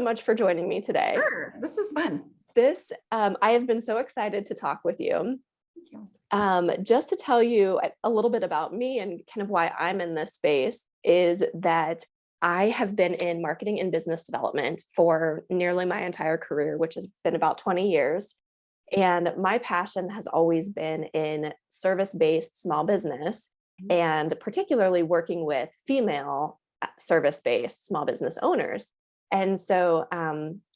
much for joining me today. Sure, this is fun. I have been so excited to talk with you. Thank you. Just to tell you a little bit about me and kind of why I'm in this space is that I have been in marketing and business development for nearly my entire career, which has been about 20 years. And my passion has always been in service-based small business, and particularly working with female service-based small business owners. And so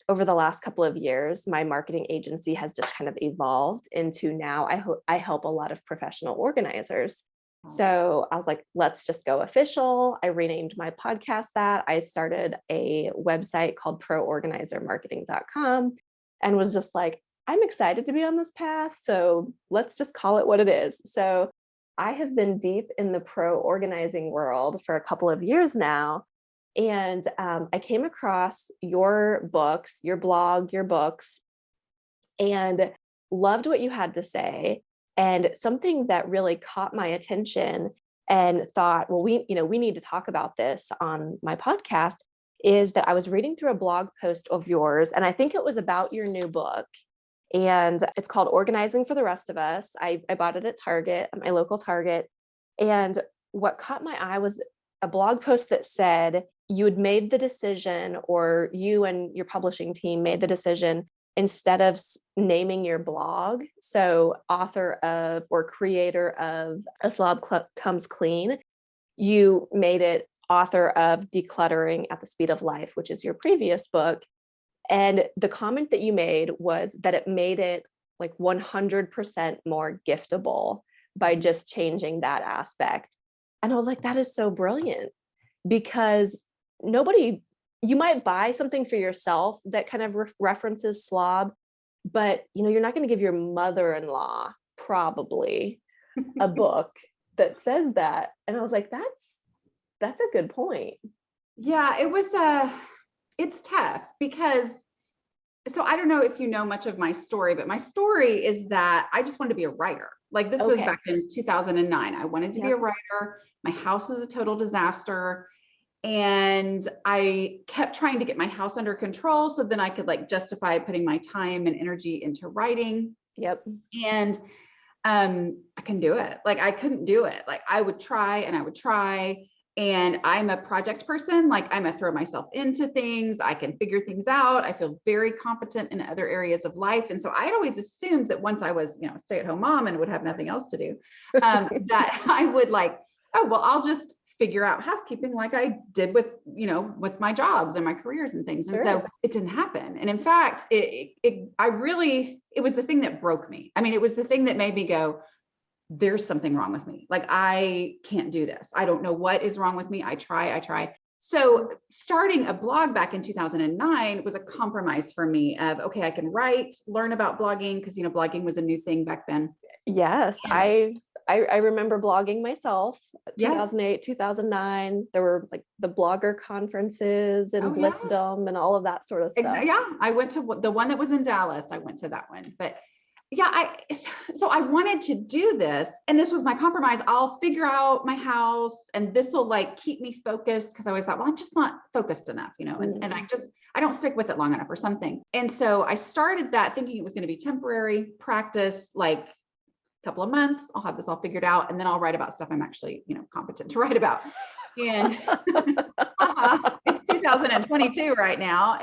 over the last couple of years, my marketing agency has just kind of evolved into now I help a lot of professional organizers. So I was like, let's just go official. I renamed my podcast that. I started a website called proorganizermarketing.com and was just like, I'm excited to be on this path. So let's just call it what it is. So I have been deep in the pro organizing world for a couple of years now. And I came across your books, your blog, your books, and loved what you had to say. And something that really caught my attention and thought, well, we need to talk about this on my podcast, is that I was reading through a blog post of yours, and I think it was about your new book. And it's called Organizing for the Rest of Us. I bought it at Target, at my local Target. And what caught my eye was a blog post that said you had made the decision, or you and your publishing team made the decision, instead of naming your blog, so author of or creator of A Slob Comes Clean, you made it author of Decluttering at the Speed of Life, which is your previous book. And the comment that you made was that it made it like 100% more giftable by just changing that aspect. And I was like, that is so brilliant, because you might buy something for yourself that kind of references slob, but you're not going to give your mother-in-law probably a book that says that. And I was like, that's a good point. Yeah, it's tough because, so I don't know if you know much of my story, but my story is that I just wanted to be a writer. Like this was back in 2009. I wanted to be a writer. My house was a total disaster. And I kept trying to get my house under control so then I could like justify putting my time and energy into writing. Yep. And I couldn't do it. Like I couldn't do it. Like I would try and I would try. And I'm a project person. Like I'm a throw myself into things. I can figure things out. I feel very competent in other areas of life. And so I had always assumed that once I was, a stay-at-home mom and would have nothing else to do, that I would like, oh, well, I'll just figure out housekeeping like I did with, with my jobs and my careers and things. And so it didn't happen. And in fact, it was the thing that broke me. I mean, it was the thing that made me go, there's something wrong with me. Like, I can't do this. I don't know what is wrong with me. I try. So starting a blog back in 2009 was a compromise for me of, okay, I can write, learn about blogging, because, blogging was a new thing back then. Yes. I remember blogging myself, 2008, 2009. There were like the blogger conferences and Blissdom and all of that sort of stuff. Yeah. I went to the one that was in Dallas. I went to that one, but so I wanted to do this, and this was my compromise. I'll figure out my house and this will like keep me focused, because I always thought, well, I'm just not focused enough, and I don't stick with it long enough or something. And so I started that thinking it was going to be temporary practice, like couple of months, I'll have this all figured out, and then I'll write about stuff I'm actually, competent to write about. And it's 2022 right now,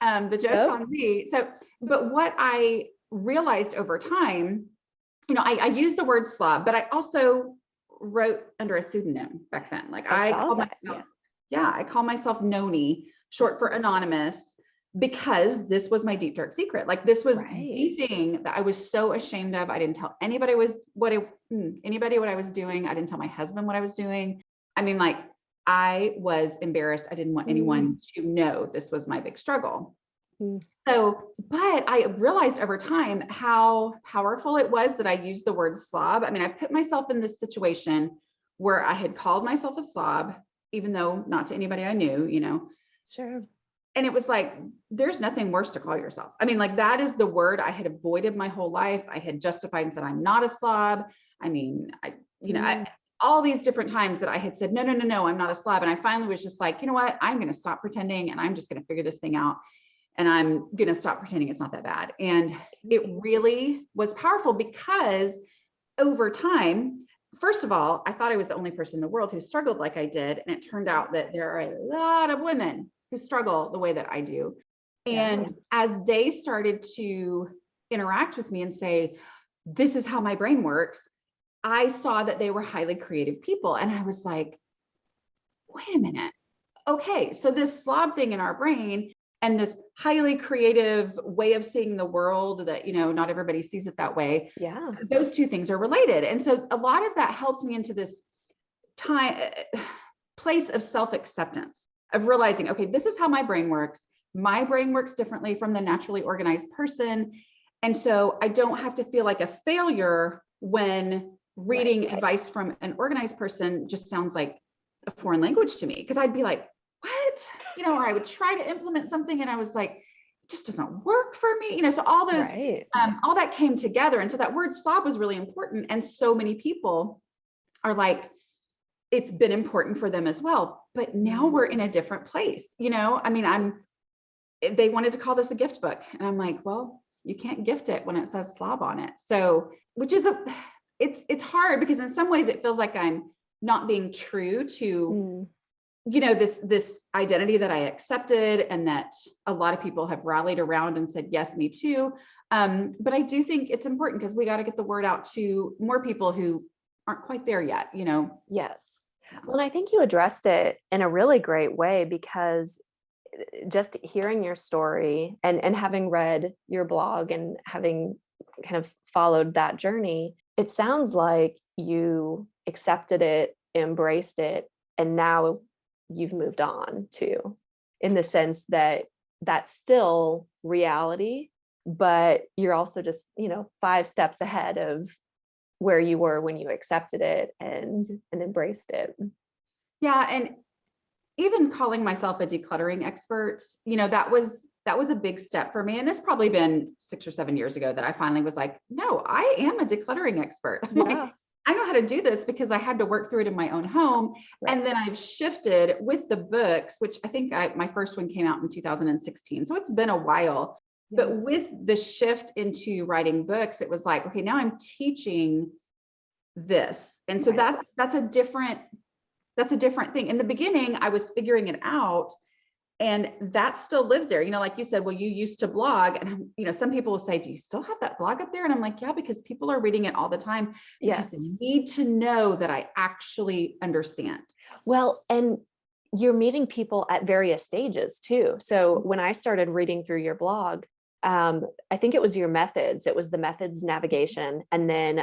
and the joke's on me. So, but what I realized over time, I used the word slob, but I also wrote under a pseudonym back then. Like I call myself Noni, short for anonymous, because this was my deep dark secret. Like this was the thing that I was so ashamed of. I didn't tell anybody what I was doing. I didn't tell my husband what I was doing. I mean, like I was embarrassed. I didn't want anyone to know this was my big struggle. So, but I realized over time how powerful it was that I used the word slob. I mean, I put myself in this situation where I had called myself a slob, even though not to anybody I knew, Sure. And it was like, there's nothing worse to call yourself. I mean, like that is the word I had avoided my whole life. I had justified and said, I'm not a slob. I mean, all these different times that I had said, no, no, no, no, I'm not a slob. And I finally was just like, you know what, I'm going to stop pretending and I'm just going to figure this thing out. And I'm going to stop pretending it's not that bad. And it really was powerful because over time, first of all, I thought I was the only person in the world who struggled like I did. And it turned out that there are a lot of women who struggle the way that I do. And Yeah. as they started to interact with me and say, this is how my brain works, I saw that they were highly creative people. And I was like, wait a minute. Okay, so this slob thing in our brain and this highly creative way of seeing the world that, not everybody sees it that way, Yeah. those two things are related. And so a lot of that helped me into this time place of self-acceptance, of realizing, okay, this is how my brain works. My brain works differently from the naturally organized person. And so I don't have to feel like a failure when reading Right. advice from an organized person just sounds like a foreign language to me. Because I'd be like, what? Or I would try to implement something and I was like, it just doesn't work for me. So all those, Right. all that came together. And so that word slob was really important. And so many people are like, it's been important for them as well. But now we're in a different place. I mean, they wanted to call this a gift book. And I'm like, well, you can't gift it when it says slob on it. So, which is it's hard because in some ways it feels like I'm not being true to, this identity that I accepted and that a lot of people have rallied around and said, yes, me too. But I do think it's important because we got to get the word out to more people who aren't quite there yet, Yes. Well, and I think you addressed it in a really great way because just hearing your story and having read your blog and having kind of followed that journey, it sounds like you accepted it, embraced it, and now you've moved on too, in the sense that that's still reality, but you're also just, 5 steps ahead of where you were when you accepted it and embraced it. Yeah. And even calling myself a decluttering expert, that was a big step for me. And it's probably been 6 or 7 years ago that I finally was like, no, I am a decluttering expert. I'm like, Yeah. I know how to do this because I had to work through it in my own home. Right. And then I've shifted with the books, which I think my first one came out in 2016. So it's been a while. Yeah. But with the shift into writing books, it was like, okay, now I'm teaching this. And so Right. that's a different thing. In the beginning, I was figuring it out and that still lives there. Like you said, well, you used to blog and, some people will say, do you still have that blog up there? And I'm like, yeah, because people are reading it all the time because Yes. they need to know that I actually understand. Well, and you're meeting people at various stages too. So when I started reading through your blog, I think it was your methods. It was the methods navigation. And then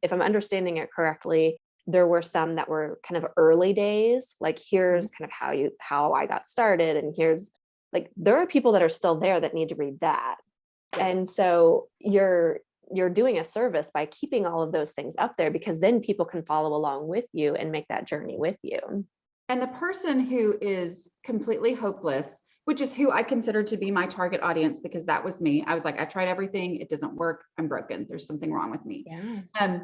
if I'm understanding it correctly, there were some that were kind of early days, like here's kind of how I got started. And here's like, there are people that are still there that need to read that. Yes. And so you're doing a service by keeping all of those things up there because then people can follow along with you and make that journey with you. And the person who is completely hopeless, which is who I consider to be my target audience, because that was me. I was like, I tried everything. It doesn't work. I'm broken. There's something wrong with me. Yeah.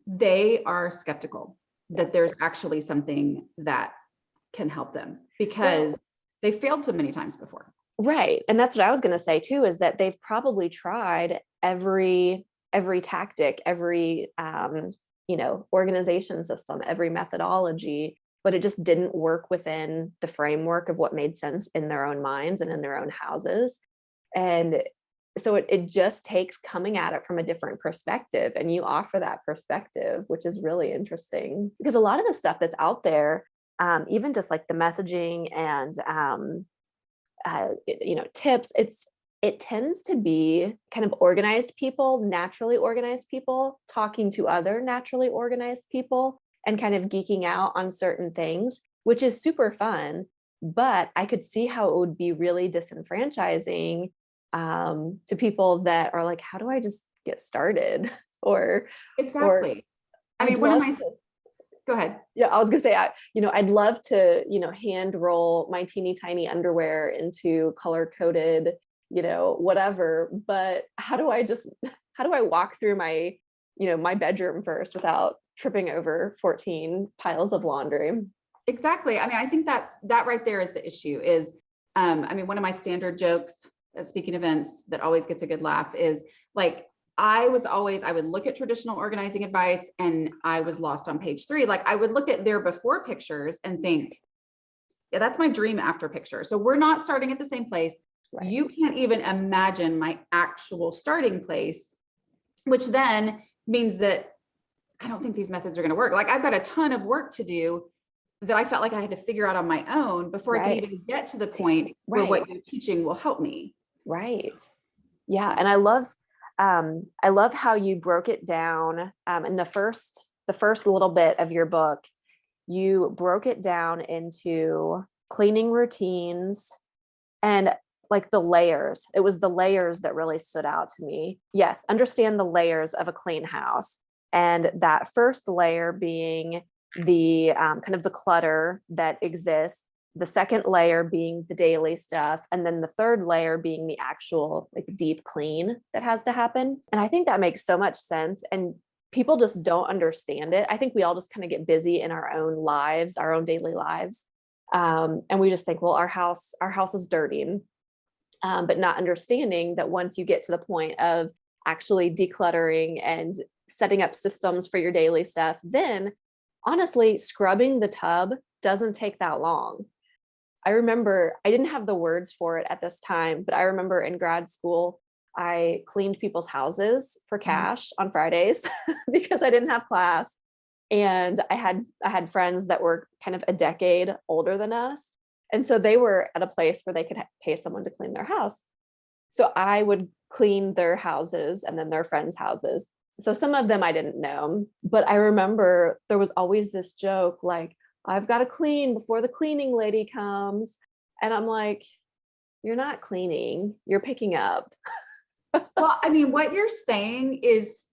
They are skeptical that there's actually something that can help them because they failed so many times before. Right. And that's what I was going to say too, is that they've probably tried every tactic, every, organization system, every methodology, but it just didn't work within the framework of what made sense in their own minds and in their own houses. And so it just takes coming at it from a different perspective. And you offer that perspective, which is really interesting because a lot of the stuff that's out there, even just like the messaging and, tips, it tends to be kind of organized people, naturally organized people talking to other naturally organized people and kind of geeking out on certain things, which is super fun. But I could see how it would be really disenfranchising to people that are like, how do I just get started? or Exactly. I mean, go ahead. Yeah, I was gonna say, I'd love to, hand roll my teeny tiny underwear into color coded, whatever. But how do I walk through my, my bedroom first without tripping over 14 piles of laundry. Exactly. I mean, I think that right there is the issue is, I mean, one of my standard jokes at speaking events that always gets a good laugh is like, I would look at traditional organizing advice and I was lost on page 3. Like I would look at their before pictures and think, yeah, that's my dream after picture. So we're not starting at the same place. Right. You can't even imagine my actual starting place, which then means that I don't think these methods are going to work. Like I've got a ton of work to do that I felt like I had to figure out on my own before I could even get to the point where what you're teaching will help me. Right. Yeah. And I love how you broke it down in the first little bit of your book. You broke it down into cleaning routines and like the layers. It was the layers that really stood out to me. Yes, understand the layers of a clean house. And that first layer being the kind of the clutter that exists, the second layer being the daily stuff, and then the third layer being the actual like deep clean that has to happen. And I think that makes so much sense. And people just don't understand it. I think we all just kind of get busy in our own lives, our own daily lives. And we just think, well, our house is dirty. But not understanding that once you get to the point of actually decluttering and setting up systems for your daily stuff, then honestly, scrubbing the tub doesn't take that long. I remember I didn't have the words for it at this time, but I remember in grad school, I cleaned people's houses for cash on Fridays because I didn't have class. And I had friends that were kind of a decade older than us. And so they were at a place where they could pay someone to clean their house. So I would clean their houses and then their friends' houses. So some of them I didn't know, but I remember there was always this joke like, I've got to clean before the cleaning lady comes. And I'm like, you're not cleaning, you're picking up. Well, I mean, what you're saying is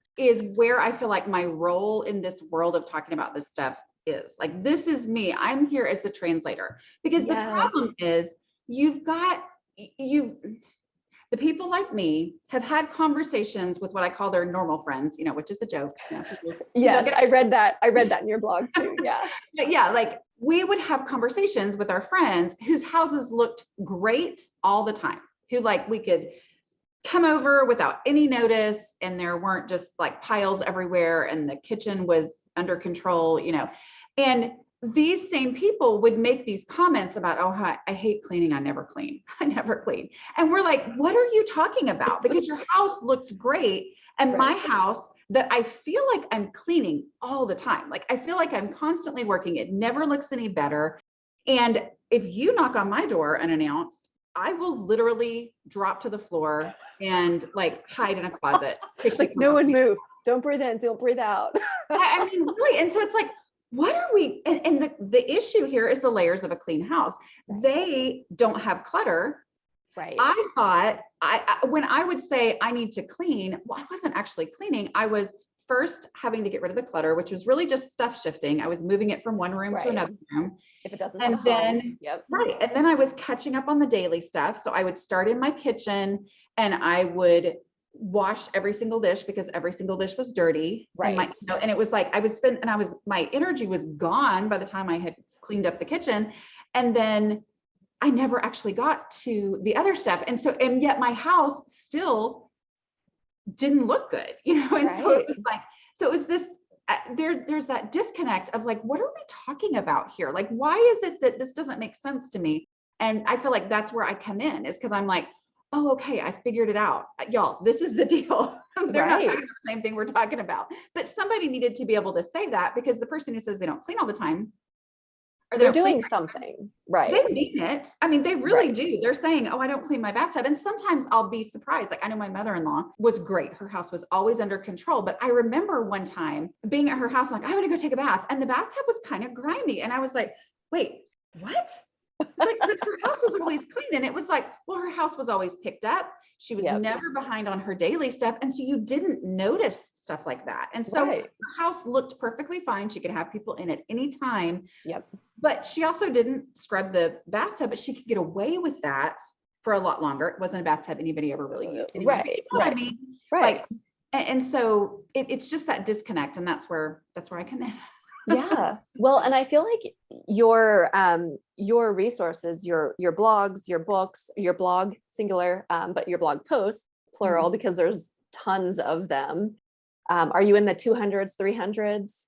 where I feel like my role in this world of talking about this stuff is. Like, this is me. I'm here as the translator because the problem is the people like me have had conversations with what I call their normal friends, which is a joke. Yes, I read that in your blog too. Yeah. But yeah, like we would have conversations with our friends whose houses looked great all the time, who like we could come over without any notice and there weren't just like piles everywhere and the kitchen was under control, and these same people would make these comments about, oh, I hate cleaning. I never clean. I never clean. And we're like, what are you talking about? Because your house looks great. And my house that I feel like I'm cleaning all the time. Like I feel like I'm constantly working. It never looks any better. And if you knock on my door unannounced, I will literally drop to the floor and like hide in a closet. Like no one move. Don't breathe in. Don't breathe out. I mean, really. And so it's like, what are we, and the issue here is the layers of a clean house. They don't have clutter. Right. I thought when I would say I need to clean, well, I wasn't actually cleaning. I was first having to get rid of the clutter, which was really just stuff shifting. I was moving it from one room to another room. If it doesn't and have a then home. Yep. Right. And then I was catching up on the daily stuff. So I would start in my kitchen and I would wash every single dish because every single dish was dirty. Right. And it was like my energy was gone by the time I had cleaned up the kitchen. And then I never actually got to the other stuff. And yet my house still didn't look good, And so it was like, so it was this, there's that disconnect of like, what are we talking about here? Like, why is it that this doesn't make sense to me? And I feel like that's where I come in, is because I'm like, oh, okay, I figured it out. Y'all, this is the deal. They're not talking about the same thing we're talking about. But somebody needed to be able to say that, because the person who says they don't clean all the time, or they're doing something, right? They mean it. I mean, they really do. They're saying, oh, I don't clean my bathtub. And sometimes I'll be surprised. Like I know my mother-in-law was great. Her house was always under control. But I remember one time being at her house, like, I want to go take a bath. And the bathtub was kind of grimy. And I was like, wait, what? It's like, but her house was always clean. And it was like, well, her house was always picked up. She was never behind on her daily stuff. And so you didn't notice stuff like that. And so her house looked perfectly fine. She could have people in at any time. Yep. But she also didn't scrub the bathtub, but she could get away with that for a lot longer. It wasn't a bathtub anybody ever really used. Anyway. Right. You know what I mean? Right. Like, And so it's just that disconnect. And that's where I come in. Yeah. Well, and I feel like your resources, your blogs, your books, your blog singular, but your blog posts plural, because there's tons of them. Are you in the 200s, 300s?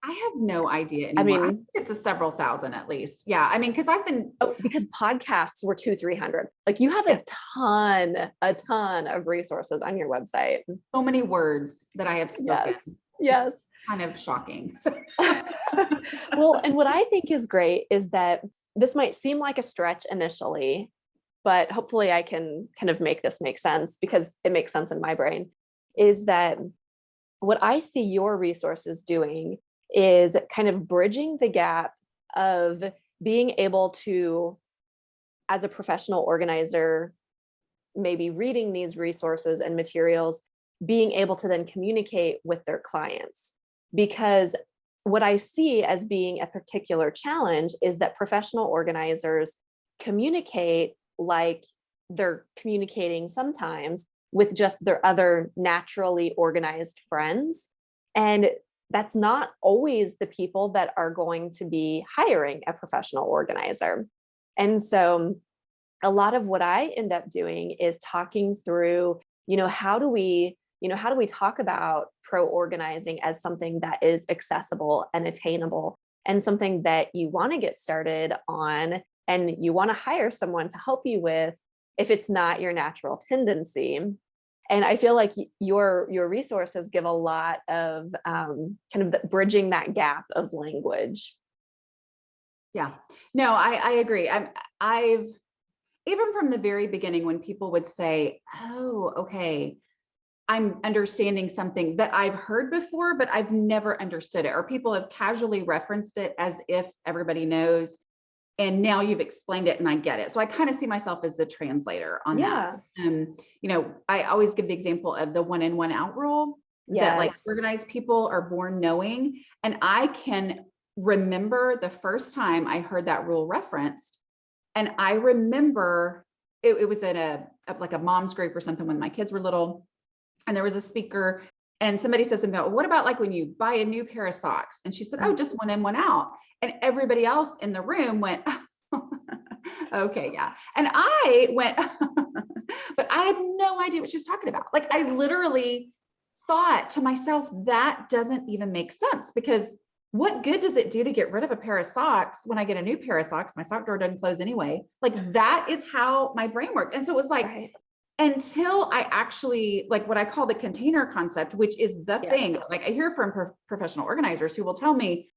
I have no idea I anymore. I think mean, it's a several thousand at least. Yeah. I mean, because I've been, oh, because podcasts were 200, 300. Like you have yes, a ton of resources on your website. so many words that I have spoken. Yes. Yes. Kind of shocking. Well, and what I think is great is that this might seem like a stretch initially, but hopefully I can kind of make this make sense, because it makes sense in my brain, is that what I see your resources doing is kind of bridging the gap of being able to, as a professional organizer, maybe reading these resources and materials, being able to then communicate with their clients. Because what I see as being a particular challenge is that professional organizers communicate like they're communicating sometimes with just their other naturally organized friends. And that's not always the people that are going to be hiring a professional organizer. And so a lot of what I end up doing is talking through, how do we talk about pro organizing as something that is accessible and attainable, and something that you want to get started on and you want to hire someone to help you with if it's not your natural tendency. And I feel like your resources give a lot of kind of bridging that gap of language. Yeah, no, I agree. I've even from the very beginning, when people would say, oh, okay, I'm understanding something that I've heard before, but I've never understood it, or people have casually referenced it as if everybody knows. And now you've explained it and I get it. So I kind of see myself as the translator on Yeah. that. I always give the example of the 1 in, 1 out rule, that like Yes. organized people are born knowing. And I can remember the first time I heard that rule referenced. And I remember it was at like a mom's group or something when my kids were little. And there was a speaker and somebody said something about, what about like when you buy a new pair of socks? And she said, oh, just 1 in, 1 out. And everybody else in the room went, okay, yeah. And I went, but I had no idea what she was talking about. Like I literally thought to myself, that doesn't even make sense, because what good does it do to get rid of a pair of socks when I get a new pair of socks? My sock drawer doesn't close anyway. Like that is how my brain worked. And so it was like, Right. until I actually, like what I call the container concept, which is the thing, Yes. like I hear from professional organizers who will tell me,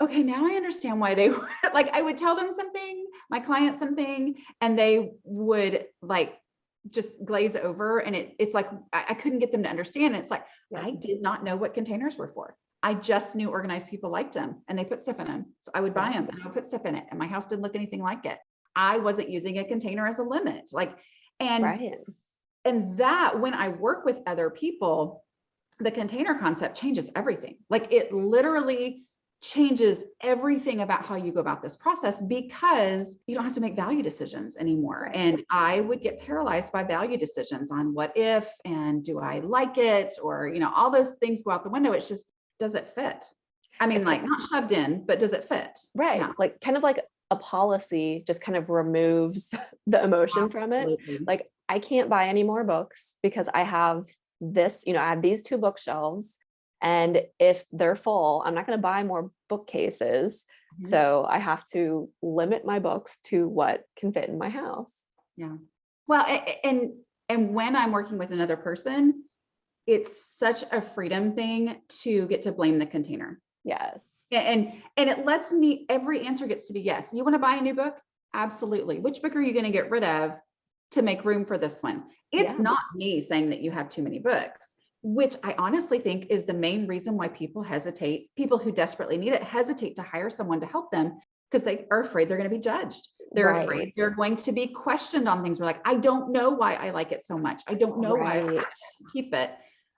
okay, now I understand why they were like, I would tell them something, my client something, and they would like just glaze over. And it's like, I couldn't get them to understand. And it's like, Yeah. I did not know what containers were for. I just knew organized people liked them and they put stuff in them. So I would buy them and I would put stuff in it. And my house didn't look anything like it. I wasn't using a container as a limit. Right. And that when I work with other people, the container concept changes everything. Like it literally changes everything about how you go about this process, because you don't have to make value decisions anymore. And I would get paralyzed by value decisions on what if, and do I like it? Or, all those things go out the window. It's just, does it fit? I mean, It's like not shoved in, but does it fit? right. Yeah, Like kind of like a policy just kind of removes the emotion from it. absolutely. Like I can't buy any more books because I have this, I have these 2 bookshelves. And if they're full, I'm not going to buy more bookcases. Mhm. So I have to limit my books to what can fit in my house. Yeah. Well, and when I'm working with another person, it's such a freedom thing to get to blame the container. Yes. And it lets me, every answer gets to be yes. You want to buy a new book? Absolutely. Which book are you going to get rid of to make room for this one? It's Yeah. not me saying that you have too many books, which I honestly think is the main reason why people who desperately need it, hesitate to hire someone to help them, because they are afraid they're going to be judged. They're afraid Right. they're going to be questioned on things. We're like, I don't know why I like it so much. I don't know why I keep it.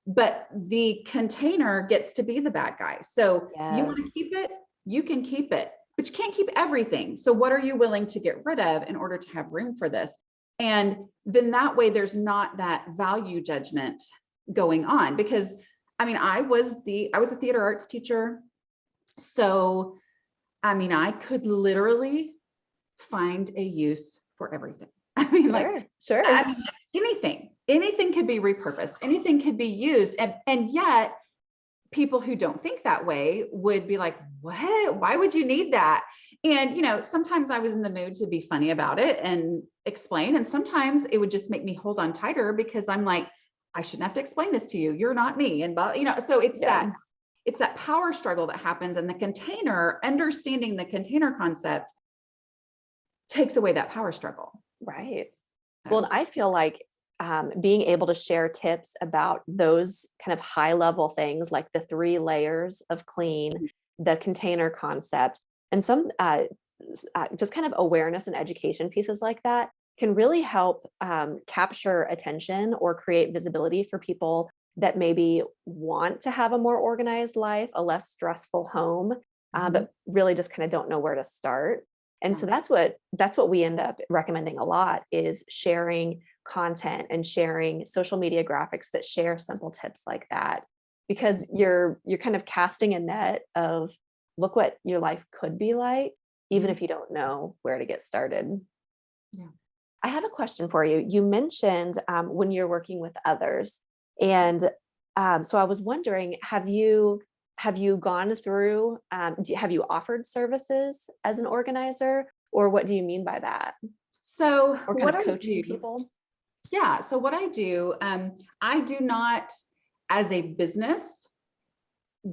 But the container gets to be the bad guy. So you want to Yes. keep it, you can keep it, but you can't keep everything. So what are you willing to get rid of in order to have room for this? And then that way there's not that value judgment going on, because I mean, I was a theater arts teacher. So, I mean, I could literally find a use for everything. I mean, Sure. I mean, anything could be repurposed, anything could be used. And yet people who don't think that way would be like, what? Why would you need that? And, sometimes I was in the mood to be funny about it and explain. And sometimes it would just make me hold on tighter because I'm like, I shouldn't have to explain this to you. You're not me. And, so it's that power struggle that happens, and the container, understanding the container concept takes away that power struggle. Right. So, Well, and I feel like being able to share tips about those kind of high level things, like the 3 layers of clean, the container concept, and some just kind of awareness and education pieces like that can really help capture attention or create visibility for people that maybe want to have a more organized life, a less stressful home, but really just kind of don't know where to start. And so that's what we end up recommending a lot, is sharing content and sharing social media graphics that share simple tips like that, because you're kind of casting a net of, look what your life could be like, even if you don't know where to get started. Yeah. I have a question for you. You mentioned when you're working with others, and so I was wondering, have you gone through, have you offered services as an organizer, or what do you mean by that? So Or kind what of I coaching do, people? yeah. So what I do not, as a business,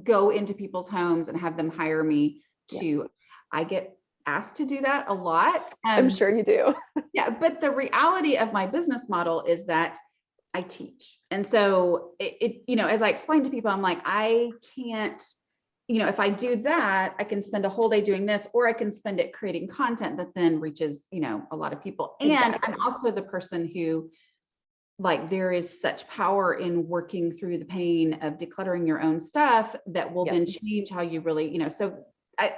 go into people's homes and have them hire me Yeah, to, I get asked to do that a lot. I'm sure you do. Yeah, but the reality of my business model is that I teach. And so as I explain to people, I'm like, I can't, if I do that, I can spend a whole day doing this, or I can spend it creating content that then reaches, a lot of people. And Exactly. I'm also the person who, like, there is such power in working through the pain of decluttering your own stuff that will then change how you really, so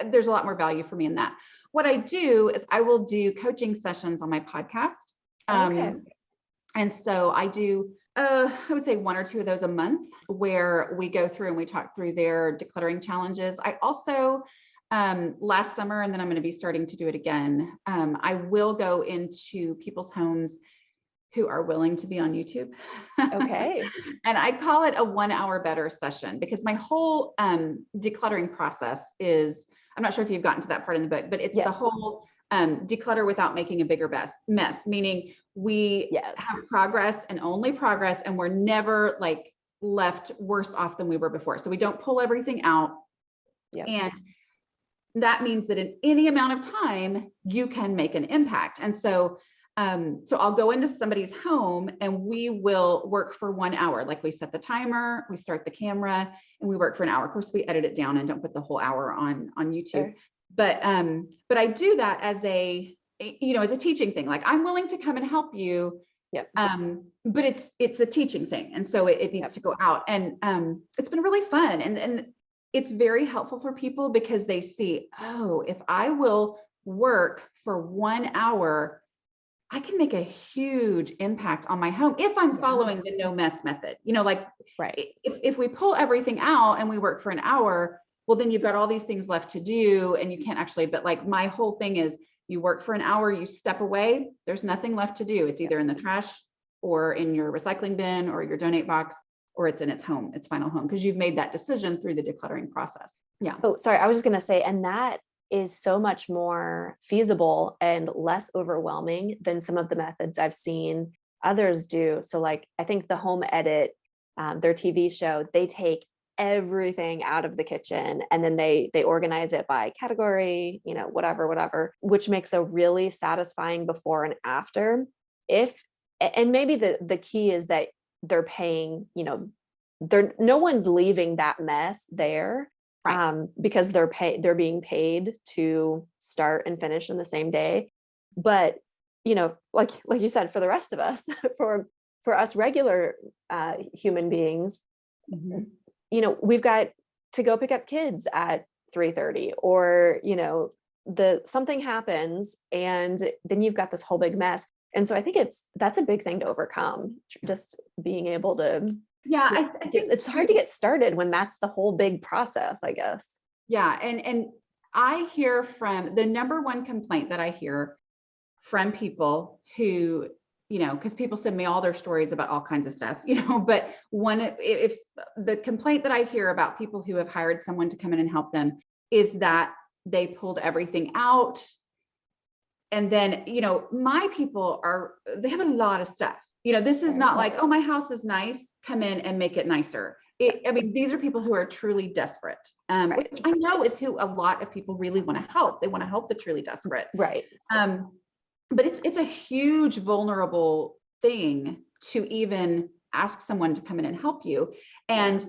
there's a lot more value for me in that. What I do is I will do coaching sessions on my podcast. Okay. And so I do, I would say 1 or 2 of those a month, where we go through and we talk through their decluttering challenges. I also, last summer, and then I'm going to be starting to do it again, I will go into people's homes who are willing to be on YouTube. Okay. And I call it a 1 hour better session, because my whole decluttering process is, I'm not sure if you've gotten to that part in the book, but it's the whole declutter without making a bigger mess, meaning we have progress and only progress, and we're never like left worse off than we were before. So we don't pull everything out. And that means that in any amount of time, you can make an impact. And so I'll go into somebody's home and we will work for 1 hour. Like, we set the timer, we start the camera, and we work for an hour. Of course, we edit it down and don't put the whole hour on YouTube. Sure. But I do that as a teaching thing. Like, I'm willing to come and help you. But it's a teaching thing. And so it needs to go out. And it's been really fun. And it's very helpful for people, because they see, oh, if I will work for 1 hour, I can make a huge impact on my home if I'm following the no mess method. If we pull everything out and we work for an hour, well, then you've got all these things left to do and you can't actually, but like, my whole thing is, you work for an hour, you step away, there's nothing left to do. It's either in the trash or in your recycling bin or your donate box, or it's in its final home, because you've made that decision through the decluttering process. Yeah. Oh, sorry. I was just going to say, and that is so much more feasible and less overwhelming than some of the methods I've seen others do. So like, I think the Home Edit, their TV show, they take everything out of the kitchen and then they organize it by category, whatever, which makes a really satisfying before and after. And maybe the key is that they're paying, no one's leaving that mess there. Right. Because they're being paid to start and finish in the same day. But, like you said, for the rest of us, for us regular human beings, we've got to go pick up kids at 3:30, or, something happens and then you've got this whole big mess. And so I think that's a big thing to overcome, just being able to Yeah, I think It's hard to get started when that's the whole big process, I guess. yeah. And I hear from the number one complaint that I hear from people who, because people send me all their stories about all kinds of stuff, but if the complaint that I hear about people who have hired someone to come in and help them is that they pulled everything out. And then, my people they have a lot of stuff. This is not like, oh, my house is nice, come in and make it nicer. I mean, these are people who are truly desperate, which I know is who a lot of people really want to help. They want to help the truly desperate. Right. But it's a huge vulnerable thing to even ask someone to come in and help you. And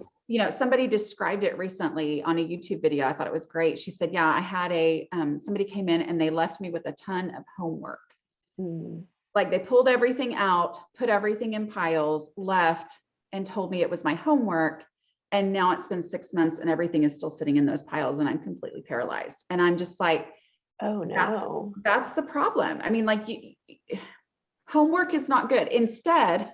somebody described it recently on a YouTube video. I thought it was great. She said, yeah, I had somebody came in and they left me with a ton of homework. Like they pulled everything out, put everything in piles, left, and told me it was my homework. And now it's been 6 months and everything is still sitting in those piles and I'm completely paralyzed. And I'm just like, oh no, that's the problem. I mean, like homework is not good. Instead,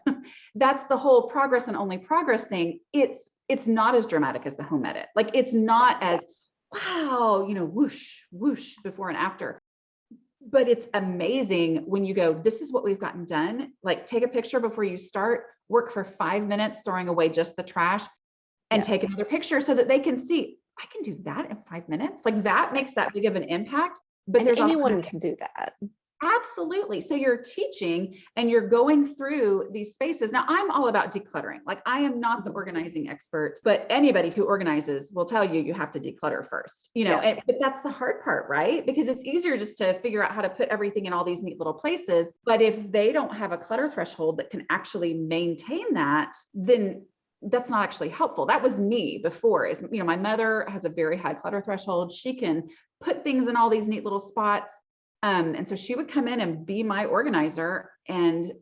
that's the whole progress and only progress thing. It's not as dramatic as the home edit. Like it's not as, wow, whoosh, whoosh before and after. But it's amazing when you go, this is what we've gotten done. Like take a picture before you start, work for 5 minutes, throwing away just the trash and take another picture so that they can see, I can do that in 5 minutes. Like that makes that big of an impact. But and anyone can do that. Absolutely. So you're teaching and you're going through these spaces. Now I'm all about decluttering. Like I am not the organizing expert, but anybody who organizes will tell you, you have to declutter first, but that's the hard part, right? Because it's easier just to figure out how to put everything in all these neat little places. But if they don't have a clutter threshold that can actually maintain that, then that's not actually helpful. That was me before my mother has a very high clutter threshold. She can put things in all these neat little spots. And so she would come in and be my organizer. And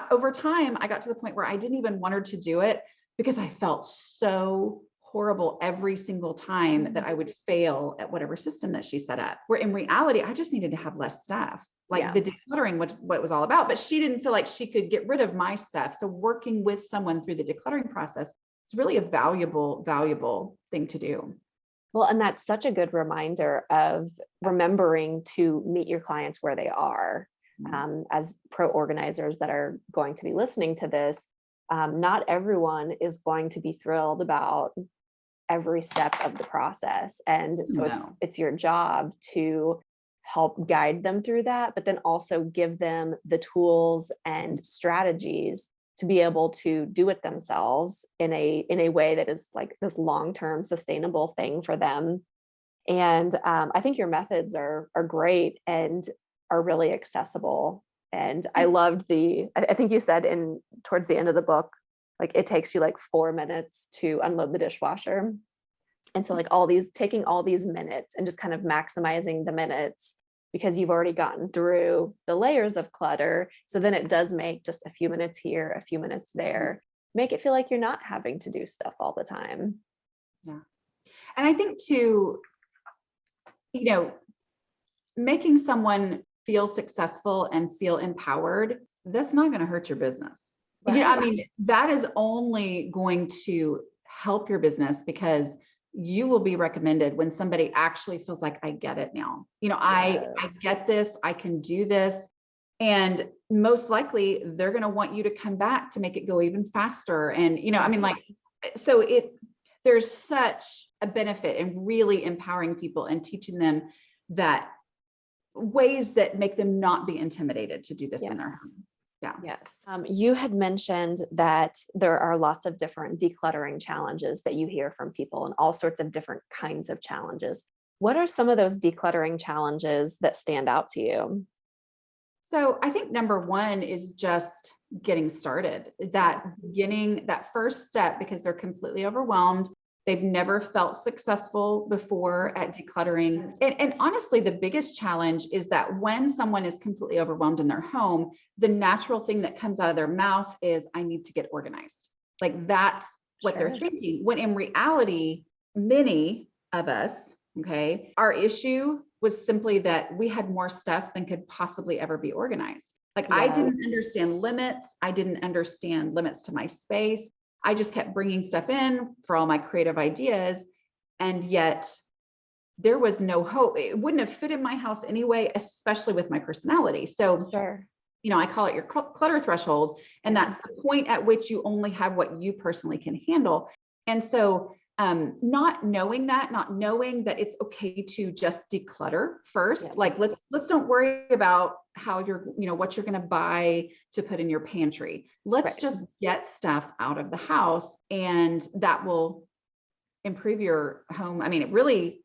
over time, I got to the point where I didn't even want her to do it because I felt so horrible every single time that I would fail at whatever system that she set up. Where in reality, I just needed to have less stuff. Like the decluttering, what it was all about, but she didn't feel like she could get rid of my stuff. So working with someone through the decluttering process is really a valuable thing to do. Well, and that's such a good reminder of remembering to meet your clients where they are. As pro organizers that are going to be listening to this, not everyone is going to be thrilled about every step of the process. And so it's your job to help guide them through that, but then also give them the tools and strategies to be able to do it themselves in a way that is like this long-term sustainable thing for them. And I think your methods are great and are really accessible. And I loved I think you said towards the end of the book, like it takes you like 4 minutes to unload the dishwasher. And so like taking all these minutes and just kind of maximizing the minutes because you've already gotten through the layers of clutter. So then it does make just a few minutes here, a few minutes there, make it feel like you're not having to do stuff all the time. Yeah. And I think too, making someone feel successful and feel empowered, that's not going to hurt your business. Right. I mean, that is only going to help your business because you will be recommended when somebody actually feels like, I get it now. I get this, I can do this. And most likely they're going to want you to come back to make it go even faster. And, there's such a benefit in really empowering people and teaching them that ways that make them not be intimidated to do this in their home. Yeah. Yes. You had mentioned that there are lots of different decluttering challenges that you hear from people and all sorts of different kinds of challenges. What are some of those decluttering challenges that stand out to you? So I think number one is just getting started, that first step, because they're completely overwhelmed. They've never felt successful before at decluttering. And honestly, the biggest challenge is that when someone is completely overwhelmed in their home, the natural thing that comes out of their mouth is, I need to get organized. Like that's what they're thinking. When in reality, many of us, our issue was simply that we had more stuff than could possibly ever be organized. Like I didn't understand limits. I didn't understand limits to my space. I just kept bringing stuff in for all my creative ideas. And yet there was no hope. It wouldn't have fit in my house anyway, especially with my personality. So, Sure. I call it your clutter threshold. And that's the point at which you only have what you personally can handle. And so not knowing that it's okay to just declutter first. Yeah. Like let's don't worry about how you're, what you're going to buy to put in your pantry. Let's just get stuff out of the house, and that will improve your home. I mean, it really,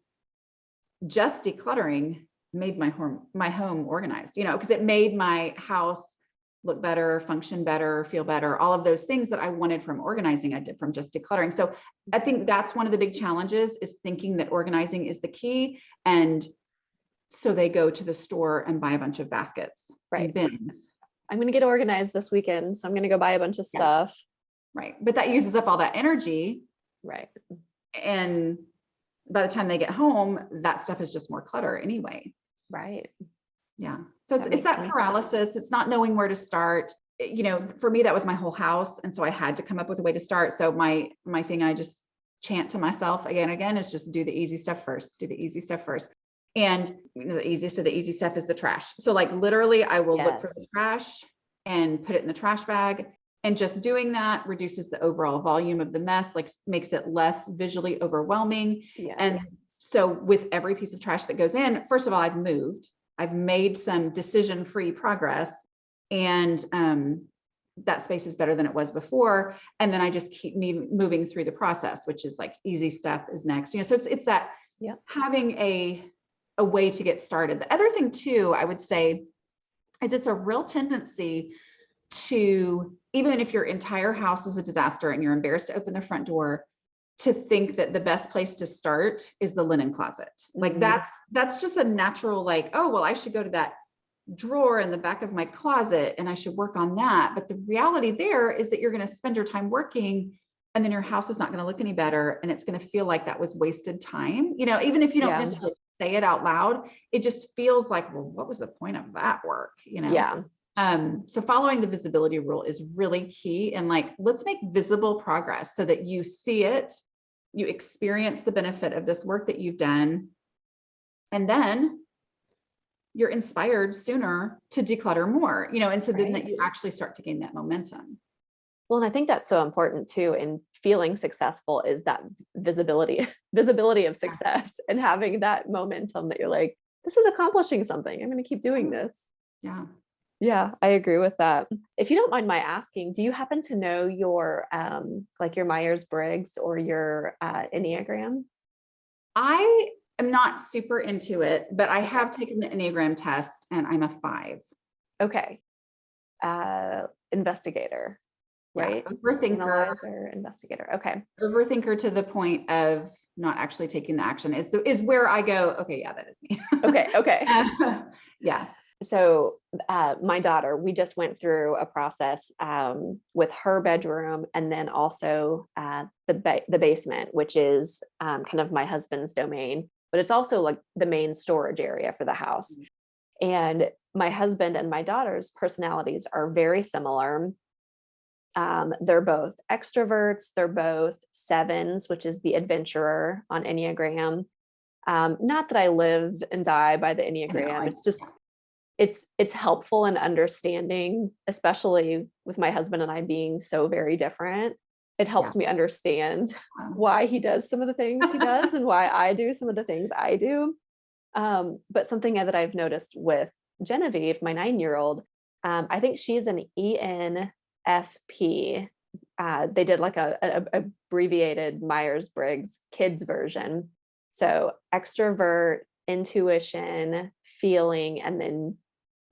just decluttering made my home organized, because it made my house look better, function better, feel better, all of those things that I wanted from organizing, I did from just decluttering. So I think that's one of the big challenges, is thinking that organizing is the key. And so they go to the store and buy a bunch of baskets, and bins. I'm going to get organized this weekend, so I'm going to go buy a bunch of stuff. Right. But that uses up all that energy. Right. And by the time they get home, that stuff is just more clutter anyway. Right. Yeah. So it's that paralysis. It's not knowing where to start. For me, that was my whole house. And so I had to come up with a way to start. So my thing, I just chant to myself again and again, is just do the easy stuff first. Do the easy stuff first. And the easiest of the easy stuff is the trash. So like literally I will look for the trash and put it in the trash bag. And just doing that reduces the overall volume of the mess, like makes it less visually overwhelming. Yes. And so with every piece of trash that goes in, first of all, I've made some decision-free progress, and that space is better than it was before. And then I just keep moving through the process, which is like easy stuff is next. So it's that having a way to get started. The other thing too, I would say, is it's a real tendency to, even if your entire house is a disaster and you're embarrassed to open the front door, to think that the best place to start is the linen closet. Like that's just a natural, like, oh, well, I should go to that drawer in the back of my closet and I should work on that. But the reality there is that you're going to spend your time working, and then your house is not going to look any better. And it's going to feel like that was wasted time. Even if you don't necessarily say it out loud, it just feels like, well, what was the point of that work? Yeah. So following the visibility rule is really key. And like, let's make visible progress so that you see it, you experience the benefit of this work that you've done, and then you're inspired sooner to declutter more, and so then that you actually start to gain that momentum. Well, and I think that's so important too, in feeling successful, is that visibility of success, and having that momentum that you're like, this is accomplishing something. I'm going to keep doing this. Yeah. Yeah, I agree with that. If you don't mind my asking, do you happen to know your like your Myers-Briggs or your Enneagram? I am not super into it, but I have taken the Enneagram test and I'm a 5. Okay. Investigator, right? Yeah, overthinker. Analyzer, investigator. Okay. Overthinker to the point of not actually taking the action is where I go, okay, yeah, that is me. Okay. Yeah. So my daughter, we just went through a process with her bedroom, and then also the basement, which is kind of my husband's domain, but it's also like the main storage area for the house. And my husband and my daughter's personalities are very similar. They're both extroverts. They're both 7s, which is the adventurer on Enneagram. Not that I live and die by the Enneagram. It's just, it's helpful in understanding, especially with my husband and I being so very different. It helps me understand why he does some of the things he does and why I do some of the things I do. But something that I've noticed with Genevieve, my 9-year-old, I think she's an ENFP. They did like a abbreviated Myers-Briggs kids version. So extrovert, intuition, feeling, and then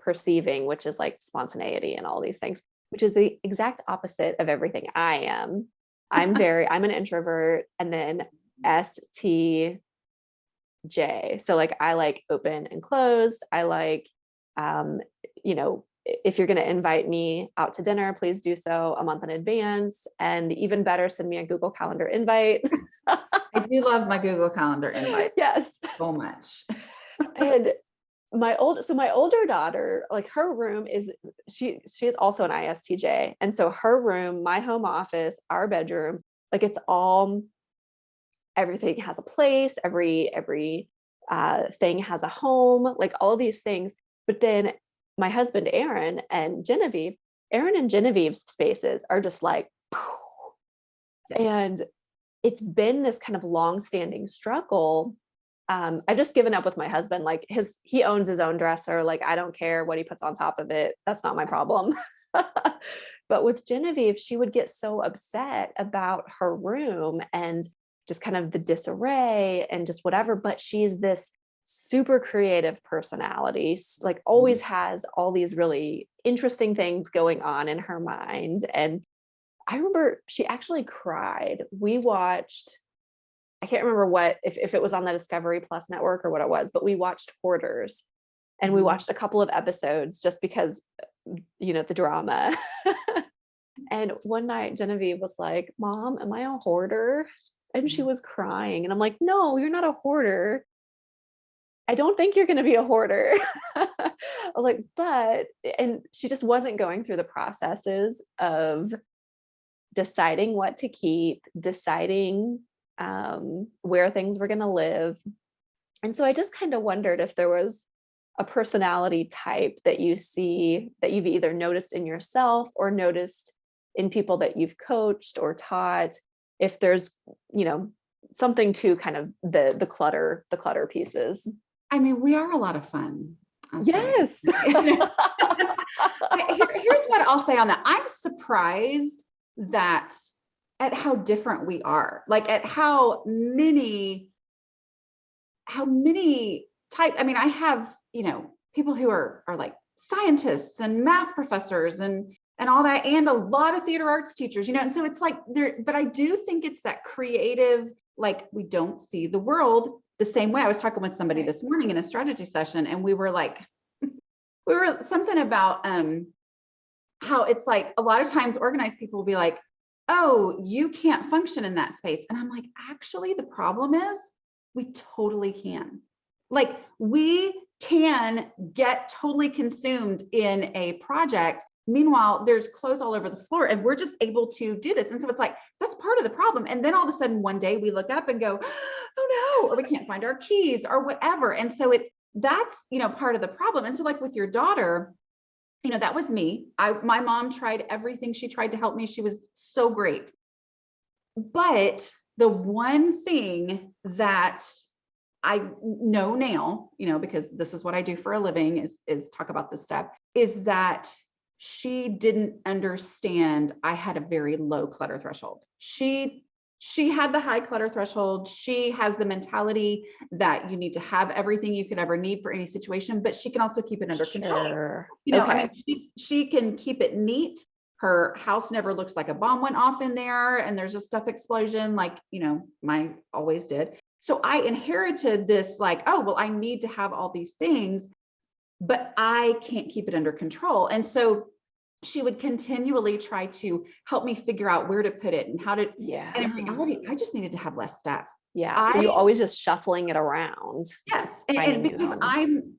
perceiving, which is like spontaneity and all these things, which is the exact opposite of everything I am. I'm an introvert, and then STJ. So like, I like open and closed. I like, if you're going to invite me out to dinner, please do so a month in advance. And even better, send me a Google Calendar invite. I do love my Google Calendar invite. Yes. So much. And my older daughter, like her room is, she is also an ISTJ. And so her room, my home office, our bedroom, like it's all, everything has a place, every thing has a home, like all these things. But then my husband, Aaron and Genevieve's spaces are just like, and it's been this kind of long-standing struggle. I've just given up with my husband. Like he owns his own dresser. Like I don't care what he puts on top of it. That's not my problem. But with Genevieve, she would get so upset about her room and just kind of the disarray and just whatever. But she's this super creative personality, like always has all these really interesting things going on in her mind. And I remember she actually cried. We watched, I can't remember what, if it was on the Discovery Plus network or what it was, but we watched Hoarders, and we watched a couple of episodes just because, the drama. And one night Genevieve was like, "Mom, am I a hoarder?" And she was crying. And I'm like, "No, you're not a hoarder. I don't think you're going to be a hoarder." I was like, and she just wasn't going through the processes of deciding what to keep, deciding where things were going to live. And so I just kind of wondered if there was a personality type that you see that you've either noticed in yourself or noticed in people that you've coached or taught, if there's, something to kind of the clutter pieces. I mean, we are a lot of fun. Yes. Here's what I'll say on that. I'm surprised at how different we are, like at how many types. I mean, I have, people who are like scientists and math professors and all that, and a lot of theater arts teachers, and so it's like there, but I do think it's that creative, like we don't see the world the same way. I was talking with somebody this morning in a strategy session, and we were something about how it's like a lot of times organized people will be like, "Oh, you can't function in that space." And I'm like, actually, the problem is we totally can. Like we can get totally consumed in a project. Meanwhile, there's clothes all over the floor and we're just able to do this. And so it's like, that's part of the problem. And then all of a sudden one day we look up and go, "Oh no," or we can't find our keys or whatever. And so that's part of the problem. And so like with your daughter, that was me. My mom tried everything. She tried to help me. She was so great. But the one thing that I know now, because this is what I do for a living is talk about this stuff, is that she didn't understand I had a very low clutter threshold. She had the high clutter threshold. She has the mentality that you need to have everything you could ever need for any situation, but she can also keep it under control. Okay. I mean, she can keep it neat. Her house never looks like a bomb went off in there and there's a stuff explosion like, mine always did. So I inherited this like, oh, well, I need to have all these things, but I can't keep it under control. And so she would continually try to help me figure out where to put it and how to, and in reality, I just needed to have less stuff. Yeah. So you always just shuffling it around. Yes. And because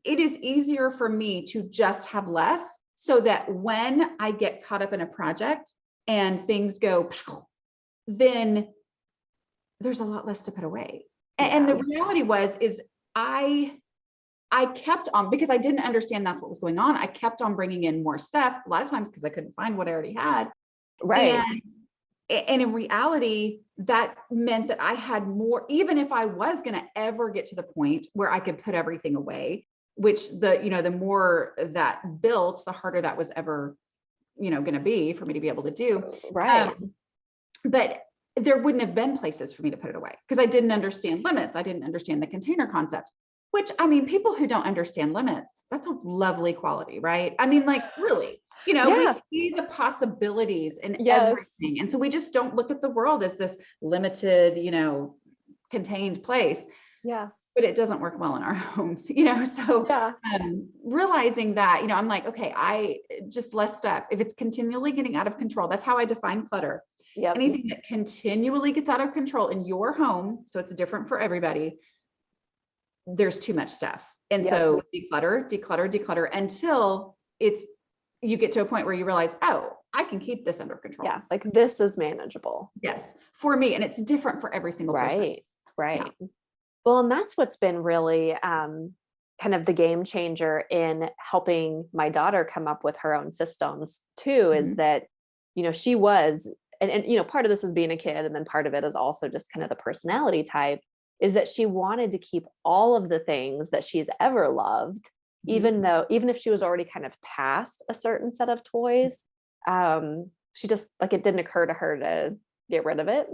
it is easier for me to just have less so that when I get caught up in a project and things go, then there's a lot less to put away. And the reality is I kept on, because I didn't understand that's what was going on. I kept on bringing in more stuff, a lot of times because I couldn't find what I already had. Right. And in reality, that meant that I had more, even if I was going to ever get to the point where I could put everything away, which the more that built, the harder that was ever, going to be for me to be able to do. Right. But there wouldn't have been places for me to put it away because I didn't understand limits. I didn't understand the container concept, which, I mean, people who don't understand limits, that's a lovely quality, right? I mean, like really, we see the possibilities in everything. And so we just don't look at the world as this limited, contained place. Yeah. But it doesn't work well in our homes, so realizing that, I'm like, okay, I just less stuff. If it's continually getting out of control, that's how I define clutter. Anything that continually gets out of control in your home, so it's different for everybody, there's too much stuff. And Yep. so declutter, declutter, declutter until you get to a point where you realize, oh, I can keep this under control. Yeah. Like this is manageable. Yes. For me. And it's different for every single person. Right. Right. Yeah. Well, and that's what's been really kind of the game changer in helping my daughter come up with her own systems too, is that, she was, and part of this is being a kid, and then part of it is also just kind of the personality type, is that she wanted to keep all of the things that she's ever loved, even if she was already kind of past a certain set of toys. She just, like, it didn't occur to her to get rid of it.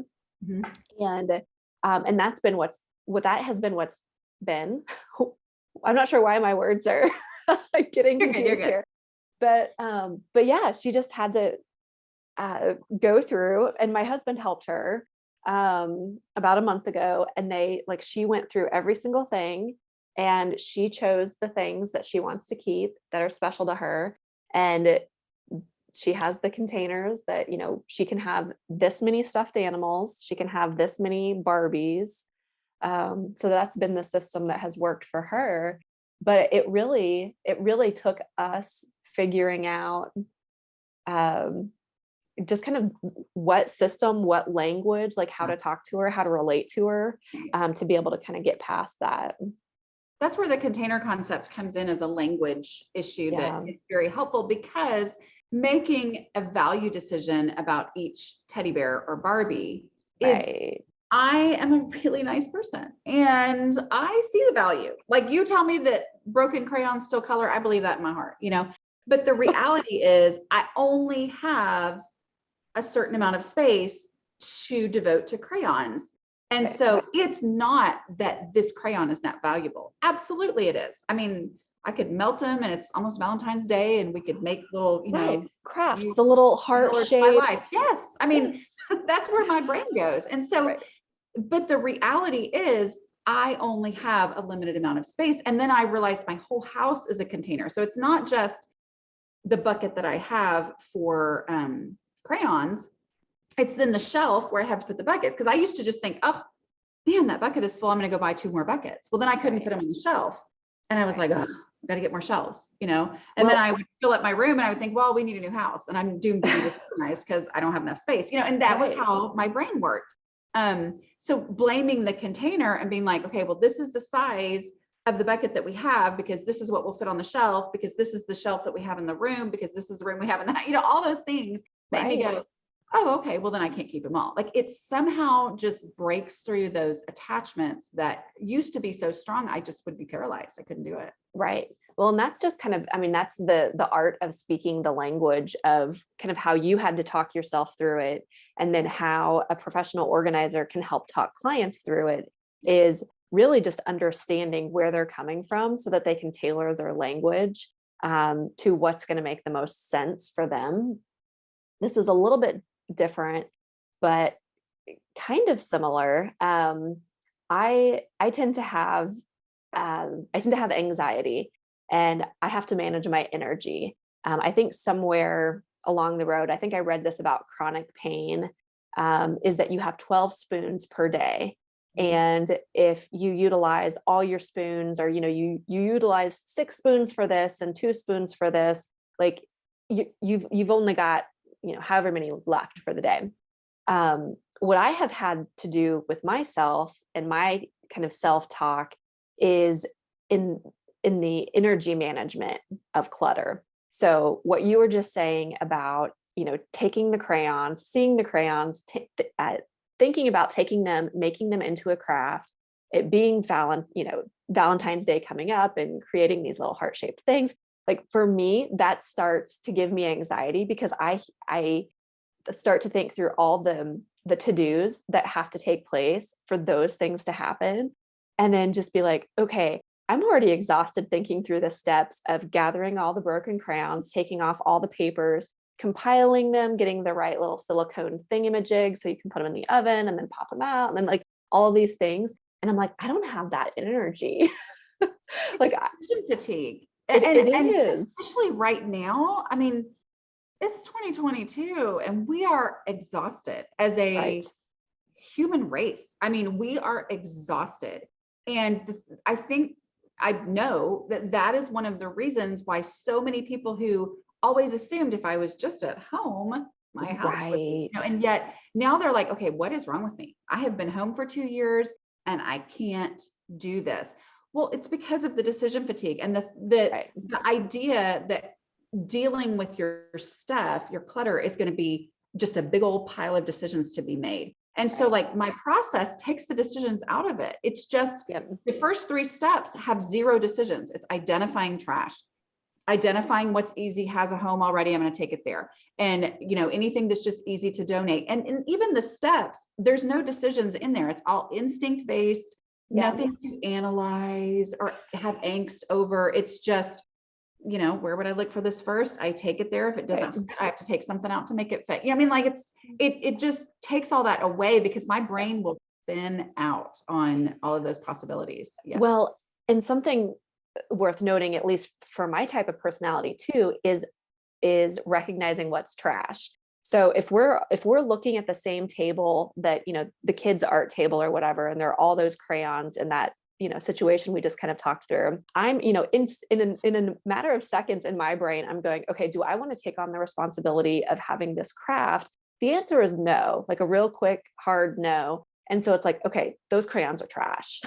And that's been what's been. I'm not sure why my words are getting confused here, but yeah, she just had to go through, and my husband helped her about a month ago, and she went through every single thing, and she chose the things that she wants to keep that are special to her. And she has the containers that, she can have this many stuffed animals, she can have this many Barbies. So that's been the system that has worked for her. But it really took us figuring out just kind of what system, what language, like how to talk to her, how to relate to her, to be able to kind of get past that. That's where the container concept comes in as a language issue that is very helpful, because making a value decision about each teddy bear or Barbie is, I am a really nice person and I see the value. Like, you tell me that broken crayons still color, I believe that in my heart, but the reality is I only have a certain amount of space to devote to crayons. And so it's not that this crayon is not valuable. Absolutely it is. I mean, I could melt them, and it's almost Valentine's Day, and we could make little, crafts, the little heart shape. Yes. I mean, that's where my brain goes. And so, but the reality is I only have a limited amount of space. And then I realized my whole house is a container. So it's not just the bucket that I have for crayons. It's then the shelf where I have to put the buckets. Because I used to just think, oh man, that bucket is full, I'm going to go buy 2 more buckets. Well, then I couldn't fit them on the shelf. And I was like, oh, I've got to get more shelves, and then I would fill up my room, and I would think, well, we need a new house, and I'm doomed to be disorganized because I don't have enough space, and that was how my brain worked. So blaming the container and being like, okay, well, this is the size of the bucket that we have, because this is what will fit on the shelf, because this is the shelf that we have in the room, because this is the room we have in the, all those things made me go, oh, okay, well, then I can't keep them all. Like, it somehow just breaks through those attachments that used to be so strong. I just would be paralyzed. I couldn't do it. Right. Well, and that's just kind of, that's the art of speaking the language of kind of how you had to talk yourself through it. And then how a professional organizer can help talk clients through it, is really just understanding where they're coming from so that they can tailor their language to what's going to make the most sense for them. This is a little bit different, but kind of similar. I tend to have anxiety, and I have to manage my energy. I think somewhere along the road, I think I read this about chronic pain, is that you have 12 spoons per day. And if you utilize all your spoons, or, you utilize 6 spoons for this and 2 spoons for this, like you've only got, however many left for the day. What I have had to do with myself and my kind of self-talk is in the energy management of clutter. So what you were just saying about, taking the crayons, seeing the crayons, thinking about taking them, making them into a craft, it being Valentine's Day coming up, and creating these little heart-shaped things. Like, for me, that starts to give me anxiety, because I start to think through all the to-dos that have to take place for those things to happen. And then just be like, okay, I'm already exhausted thinking through the steps of gathering all the broken crayons, taking off all the papers, compiling them, getting the right little silicone thingamajig so you can put them in the oven and then pop them out, and then like all of these things. And I'm like, I don't have that energy. Like, fatigue. It And is. especially right now. I mean, it's 2022 and we are exhausted as a human race. I mean, we are exhausted. And I think I know that that is one of the reasons why so many people who always assumed if I was just at home, my house would be, Right. and yet now they're like, okay, what is wrong with me? I have been home for 2 years and I can't do this. Well, it's because of the decision fatigue and Right. the idea that dealing with your stuff, your clutter is going to be just a big old pile of decisions to be made. And so Right. like my process takes the decisions out of it. It's just Yep. the first 3 steps have 0 decisions. It's identifying trash, identifying what's easy, has a home already, I'm going to take it there. And anything that's just easy to donate. And even the steps, there's no decisions in there. It's all instinct based, Yeah. nothing to analyze or have angst over. It's just, where would I look for this first? I take it there. If it doesn't fit, I have to take something out to make it fit. I mean, like it just takes all that away because my brain will spin out on all of those possibilities. Yes. Well, and something worth noting, at least for my type of personality too, is recognizing what's trash. So if we're looking at the same table that, the kids' art table or whatever, and there are all those crayons in that, situation we just kind of talked through, I'm, in a matter of seconds in my brain, I'm going, okay, do I want to take on the responsibility of having this craft? The answer is no, like a real quick, hard no. And so it's like, okay, those crayons are trash.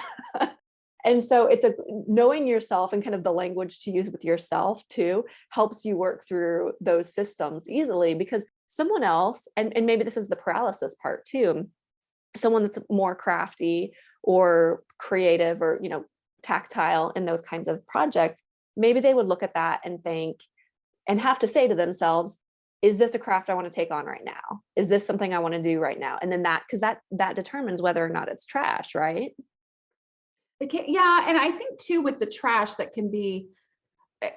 And so it's knowing yourself and kind of the language to use with yourself too helps you work through those systems easily, because someone else, and maybe this is the paralysis part too, someone that's more crafty or creative or, tactile in those kinds of projects, maybe they would look at that and think and have to say to themselves, is this a craft I want to take on right now? Is this something I want to do right now? And then because that determines whether or not it's trash, right? Yeah. And I think too, with the trash that can be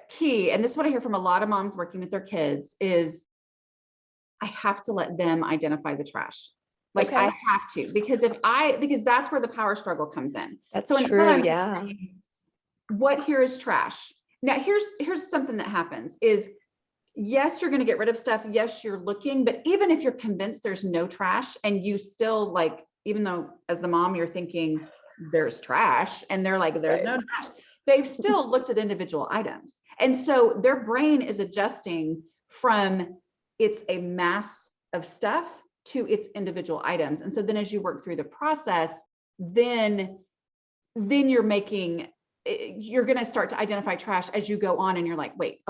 key, and this is what I hear from a lot of moms working with their kids, is I have to let them identify the trash. Like I Okay. have to, because because that's where the power struggle comes in. That's So until true. I'm Yeah. saying, what here is trash. Now here's something that happens is, yes, you're going to get rid of stuff. Yes, you're looking, but even if you're convinced there's no trash and you still like, even though as the mom, you're thinking there's trash and they're like, there's Right. no trash, they've still looked at individual items. And so their brain is adjusting from it's a mass of stuff to its individual items. And so then as you work through the process, then you're going to start to identify trash as you go on, and you're like, wait,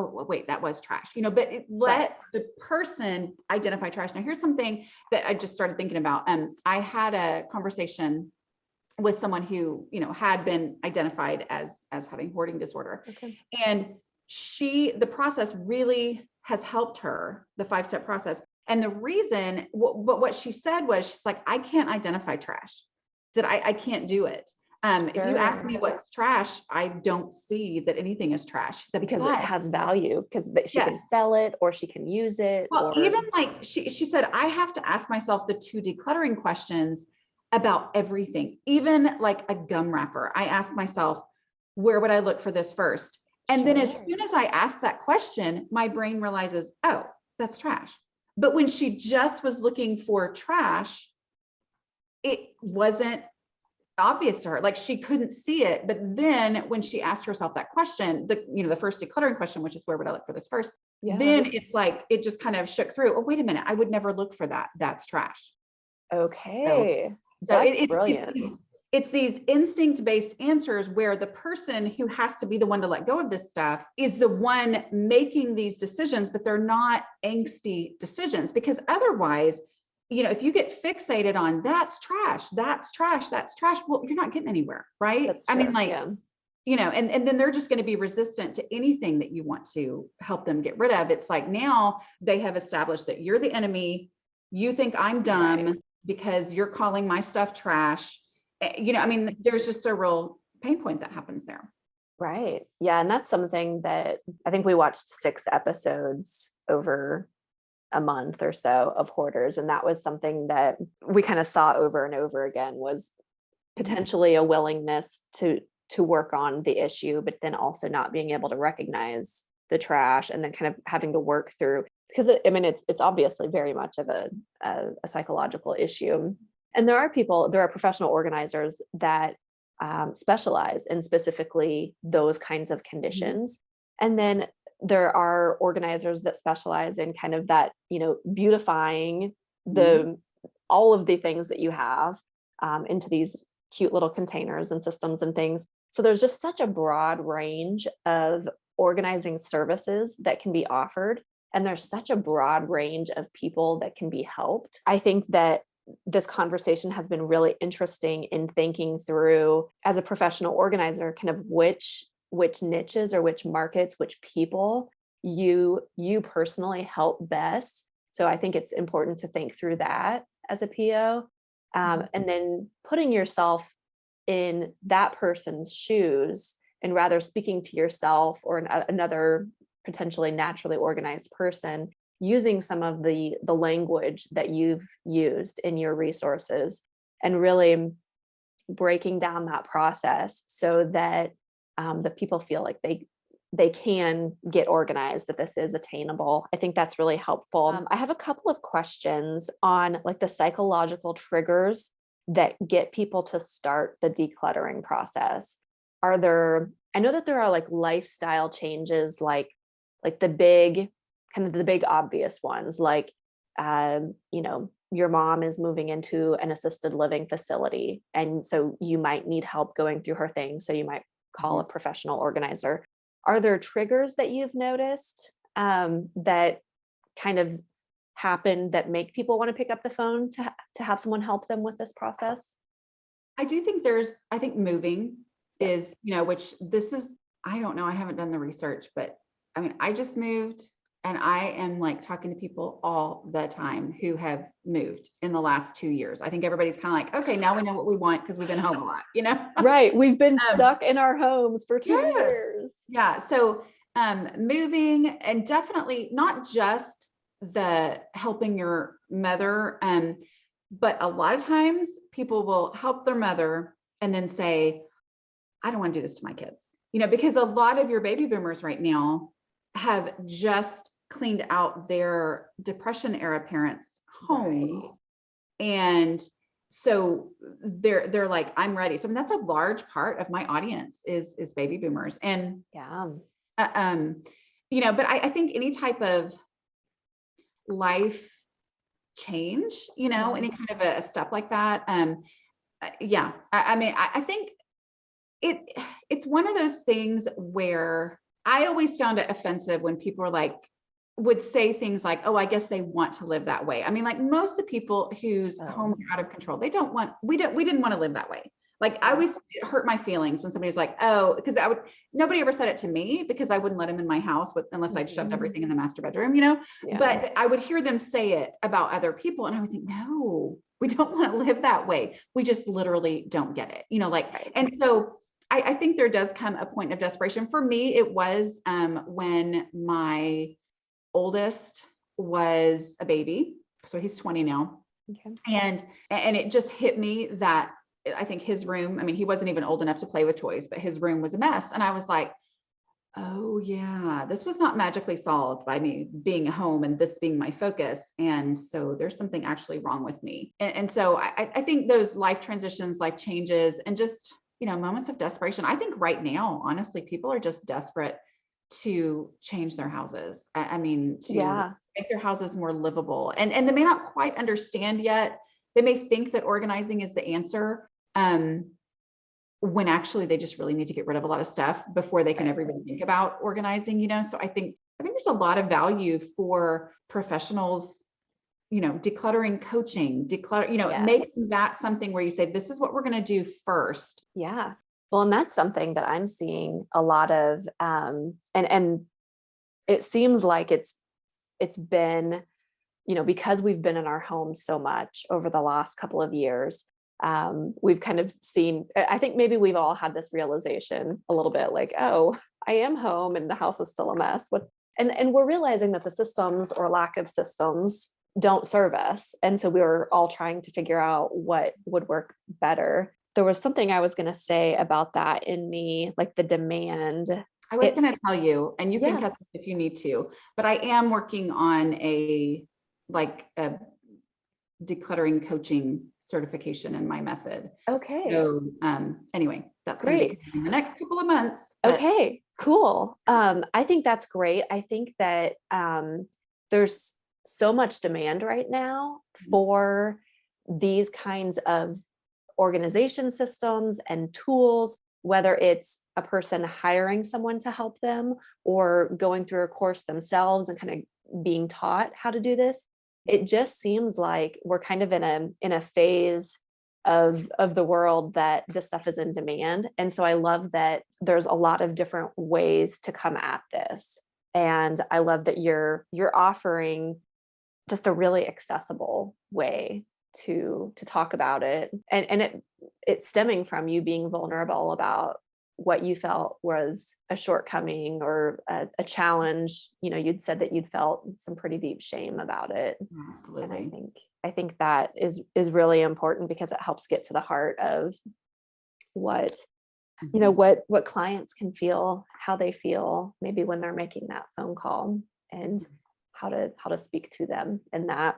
that was trash, but let the person identify trash. Now, here's something that I just started thinking about. I had a conversation with someone who, had been identified as having hoarding disorder. Okay. And the process really has helped her, the 5-step process. And the reason, what she said was, she's like, I can't identify trash. That I can't do it. If you ask me what's trash, I don't see that anything is trash. She said, Because it has value, because she can sell it or she can use it. Well, even like she said, I have to ask myself the 2 decluttering questions about everything, even like a gum wrapper. I ask myself, where would I look for this first? And then as soon as I ask that question, my brain realizes, oh, that's trash. But when she just was looking for trash, it wasn't obvious to her. Like she couldn't see it. But then when she asked herself that question, the first decluttering question, which is where would I look for this first? Then it's like, it just kind of shook through. Oh, wait a minute. I would never look for that. That's trash. Okay. So That's brilliant. It's these instinct-based answers where the person who has to be the one to let go of this stuff is the one making these decisions, but they're not angsty decisions, because otherwise, if you get fixated on that's trash, well, you're not getting anywhere, right? That's I true. mean, like, and then they're just going to be resistant to anything that you want to help them get rid of. It's like now they have established that you're the enemy. You think I'm dumb because you're calling my stuff trash. I mean, there's just a real pain point that happens there. Right. Yeah. And that's something that I think we watched 6 episodes over a month or so of hoarders. And that was something that we kind of saw over and over again, was potentially a willingness to work on the issue, but then also not being able to recognize the trash, and then kind of having to work through, because it's obviously very much of a psychological issue. And there are professional organizers that specialize in specifically those kinds of conditions. And then there are organizers that specialize in kind of that, beautifying all of the things that you have into these cute little containers and systems and things. So there's just such a broad range of organizing services that can be offered. And there's such a broad range of people that can be helped. I think that this conversation has been really interesting in thinking through, as a professional organizer, kind of which niches or which markets, which people you personally help best. So I think it's important to think through that as a PO. And then putting yourself in that person's shoes, and rather speaking to yourself or another potentially naturally organized person, using some of the language that you've used in your resources, and really breaking down that process so that the people feel like they can get organized, that this is attainable. I think that's really helpful. I have a couple of questions on like the psychological triggers that get people to start the decluttering process. I know that there are like lifestyle changes, like the big obvious ones, like, your mom is moving into an assisted living facility. And so you might need help going through her things. So you might call a professional organizer. Are there triggers that you've noticed that kind of happen that make people want to pick up the phone to have someone help them with this process? I do think I think moving is, which this is, I don't know, I haven't done the research, but I mean, I just moved and I am like talking to people all the time who have moved in the last 2 years. I think everybody's kind of like, okay, now we know what we want because we've been home a lot, Right. We've been stuck in our homes for 2 Yes. years. Yeah. So moving, and definitely not just the helping your mother, but a lot of times people will help their mother and then say, I don't want to do this to my kids, because a lot of your baby boomers right now have just cleaned out their Depression era parents' homes. Right. And so they're like, I'm ready. So I mean, that's a large part of my audience is baby boomers. And yeah, but I think any type of life change, any kind of a step like that. Yeah. I mean, I think it's one of those things where I always found it offensive when people would say things like, oh, I guess they want to live that way. I mean, like most of the people whose homes are out of control, we didn't want to live that way. Like I always hurt my feelings when somebody's like, oh, because nobody ever said it to me because I wouldn't let them in my house unless I'd shoved everything in the master bedroom, but I would hear them say it about other people. And I would think, no, we don't want to live that way. We just literally don't get it, and so I think there does come a point of desperation. For me, it was when my oldest was a baby. So he's 20 now. Okay. And it just hit me that I think his room, I mean, he wasn't even old enough to play with toys, but his room was a mess. And I was like, oh yeah, this was not magically solved by me being home and this being my focus. And so there's something actually wrong with me. And so I think those life transitions, life changes, and just, moments of desperation. I think right now, honestly, people are just desperate to change their houses. I mean, to make their houses more livable. And they may not quite understand yet. They may think that organizing is the answer, when actually they just really need to get rid of a lot of stuff before they can ever even think about organizing, So I think there's a lot of value for professionals, decluttering coaching, making that something where you say, this is what we're going to do first. Yeah. Well, and that's something that I'm seeing a lot of, and it seems like it's been, because we've been in our homes so much over the last couple of years, we've kind of seen, I think maybe we've all had this realization a little bit like, oh, I am home and the house is still a mess. And we're realizing that the systems or lack of systems don't serve us. And so we were all trying to figure out what would work better. There was something I was going to say about that in the demand. I was going to tell you, and you can cut this if you need to, but I am working on a decluttering coaching certification in my method. Okay. So anyway, that's going to be Great. in the next couple of months. But Okay, cool. I think that's great. I think that there's so much demand right now for these kinds of organization systems and tools, whether it's a person hiring someone to help them or going through a course themselves and kind of being taught how to do this. It just seems like we're kind of in a phase of the world that this stuff is in demand. And so I love that there's a lot of different ways to come at this. And I love that you're offering just a really accessible way to talk about it. And it's stemming from you being vulnerable about what you felt was a shortcoming or a challenge. You know, you'd said that you'd felt some pretty deep shame about it. And absolutely. I think that is really important because it helps get to the heart of what, you know, what clients can feel, how they feel, maybe when they're making that phone call, and how to speak to them in that.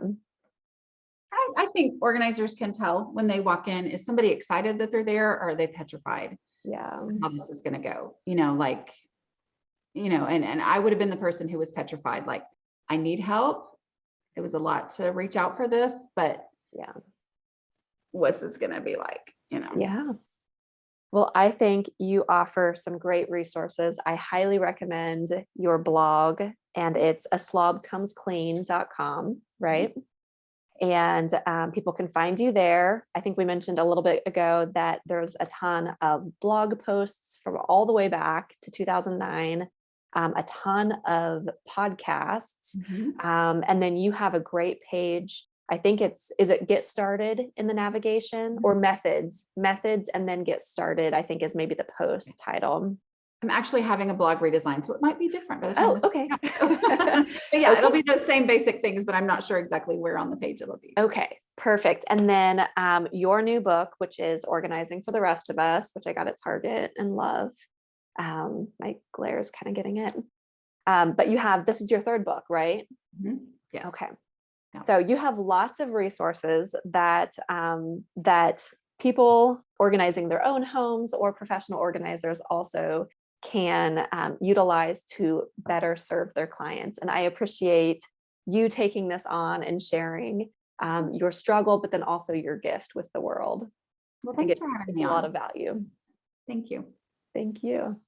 I think organizers can tell when they walk in, is somebody excited that they're there, or are they petrified Yeah. how this is going to go? You know, like, you know, and I would have been the person who was petrified, like, I need help. It was a lot to reach out for this, but Yeah. what's this going to be like, you know? Yeah. Well, I think you offer some great resources. I highly recommend your blog, and it's aslobcomesclean.com, right? And people can find you there. I think we mentioned a little bit ago that there's a ton of blog posts from all the way back to 2009, a ton of podcasts. And then you have a great page. I think is it Get Started in the navigation, or methods, and then Get Started, I think is maybe the post title. I'm actually having a blog redesign, so it might be different by the time Oh, this okay. But yeah, Okay. it'll be the same basic things, but I'm not sure exactly where on the page it'll be. Okay, perfect. And then your new book, which is Organizing for the Rest of Us, which I got at Target and love. My glare is kind of getting it. But this is your third book, right? Yes. Okay. Yeah. So you have lots of resources that that people organizing their own homes or professional organizers also can utilize to better serve their clients. And I appreciate you taking this on and sharing your struggle, but then also your gift with the world. Well, I think thanks for having me a lot on. of value. Thank you. Thank you.